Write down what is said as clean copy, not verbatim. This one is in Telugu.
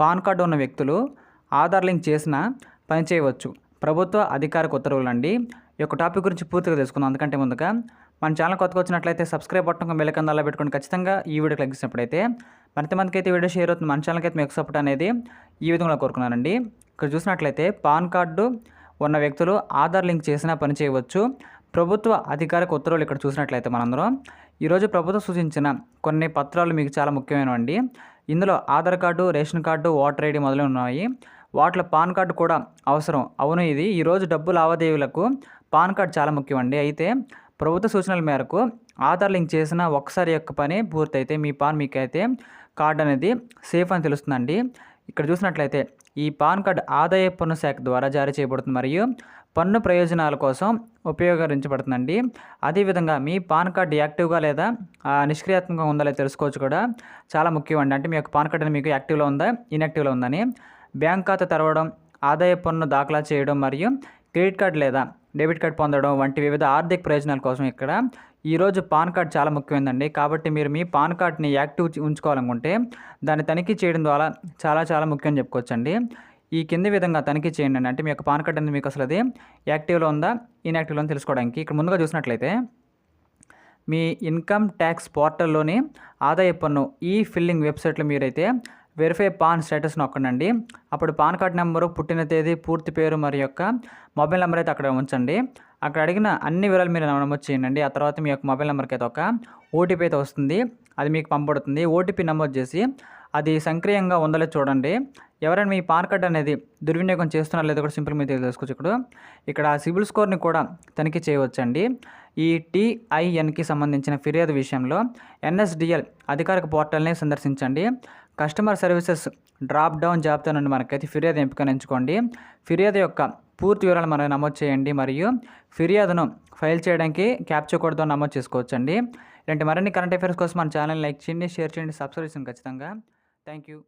పాన్ కార్డు ఉన్న వ్యక్తులు ఆధార్ లింక్ చేసిన పని చేయవచ్చు. ప్రభుత్వ అధికారిక ఉత్తర్వులండి. ఈ యొక్క టాపిక్ గురించి పూర్తిగా తెలుసుకుందాం. అందుకంటే ముందుగా మన ఛానల్ కొత్తగా వచ్చినట్లయితే సబ్స్క్రైబ్ బటన్ బెల్ ఐకాన్ అలా పెట్టుకొని ఖచ్చితంగా ఈ వీడియో క్లిక్ చేసినప్పుడైతే మరింతమందికి అయితే వీడియో షేర్ అవుతుంది. మన ఛానల్కి అయితే మీకు సపోర్ట్ అనేది ఈ విధంగా కోరుకున్నానండి. ఇక్కడ చూసినట్లయితే పాన్ కార్డు ఉన్న వ్యక్తులు ఆధార్ లింక్ చేసినా పని చేయవచ్చు. ప్రభుత్వ అధికారిక ఉత్తర్వులు ఇక్కడ చూసినట్లయితే మనందరం ఈరోజు ప్రభుత్వం సూచించిన కొన్ని పత్రాలు మీకు చాలా ముఖ్యమైనవండి. ఇందులో Aadhaar card, ration card, voter ID మొదలైనవి ఉన్నాయి. వాటిలో పాన్ కార్డు కూడా అవసరం. అవును, ఇది ఈరోజు డబ్బు లావాదేవీలకు పాన్ కార్డు చాలా ముఖ్యమండి. అయితే ప్రభుత్వ సూచనల మేరకు ఆధార్ లింక్ చేసిన ఒక్కసారి యొక్క పని పూర్తయితే మీకైతే కార్డు అనేది సేఫ్ అని తెలుస్తుందండి. ఇక్కడ చూసినట్లయితే ఈ పాన్ కార్డు ఆదాయ పన్ను శాఖ ద్వారా జారీ చేయబడుతుంది మరియు పన్ను ప్రయోజనాల కోసం ఉపయోగించబడుతుందండి. అదేవిధంగా మీ పాన్ కార్డు యాక్టివ్గా లేదా నిష్క్రియాత్మకంగా ఉందా లేదా తెలుసుకోవచ్చు కూడా చాలా ముఖ్యం అండి. అంటే మీ యొక్క పాన్ కార్డు అనేది మీకు యాక్టివ్లో ఉందా, ఇన్యాక్టివ్లో ఉందని. బ్యాంక్ ఖాతా తెరవడం, ఆదాయ పన్ను దాఖలా చేయడం మరియు క్రెడిట్ కార్డు లేదా డెబిట్ కార్డు పొందడం వంటి వివిధ ఆర్థిక ప్రయోజనాల కోసం ఇక్కడ ఈరోజు పాన్ కార్డు చాలా ముఖ్యమైనదండి. కాబట్టి మీరు మీ పాన్ కార్డుని యాక్టివ్ ఉంచుకోవాలనుకుంటే దాన్ని తనిఖీ చేయడం ద్వారా చాలా ముఖ్యం అని చెప్పుకోవచ్చండి. ఈ కింది విధంగా తనిఖీ చేయండి. అంటే మీ యొక్క పాన్ కార్డు అనేది మీకు అసలు అది యాక్టివ్లో ఉందా, ఇన్యాక్టివ్లో ఉందా తెలుసుకోవడానికి ఇక్కడ ముందుగా చూసినట్లయితే మీ ఇన్కమ్ ట్యాక్స్ పోర్టల్లోని ఆదాయ పన్ను ఈ ఫిల్లింగ్ వెబ్సైట్లో మీరైతే వెరిఫై పాన్ స్టేటస్ నొక్కండి. అప్పుడు పాన్ కార్డ్ నెంబరు, పుట్టిన తేదీ, పూర్తి పేరు మరియు యొక్క మొబైల్ నెంబర్ అయితే అక్కడ ఉంచండి. అక్కడ అడిగిన అన్ని వివరాలు మీరు నమోదు చేయండి. ఆ తర్వాత మీ యొక్క మొబైల్ నెంబర్కి అయితే ఒక ఓటీపీ అయితే వస్తుంది. అది మీకు పంపబడుతుంది. ఓటీపీ నమోదు చేసి అది సక్రియంగా ఉందో చూడండి. ఎవరైనా మీ పాన్ కార్డ్ అనేది దుర్వినియోగం చేస్తున్నారో లేదో కూడా సింపుల్ మీరు తెలుసుకోవచ్చు. ఇక్కడ సిబిల్ స్కోర్ని కూడా తనిఖీ చేయవచ్చండి. ఈ TINకి సంబంధించిన ఫిర్యాదు విషయంలో NSDL అధికారిక పోర్టల్ని సందర్శించండి. కస్టమర్ సర్వీసెస్ డ్రాప్ డౌన్ జాబితా నుండి మనకైతే ఫిర్యాదు ఎంపికను ఎంచుకోండి. ఫిర్యాదు యొక్క పూర్తి వివరాలు మనం నమోదు చేయండి మరియు ఫిర్యాదును ఫైల్ చేయడానికి క్యాప్చా కోడ్తో నమోదు చేసుకోవచ్చండి. ఇలాంటి మరిన్ని కరెంట్ అఫైర్స్ కోసం మన ఛానల్ లైక్ చేయండి, షేర్ చేయండి, సబ్స్క్రైబ్ చేయండి ఖచ్చితంగా. Thank you.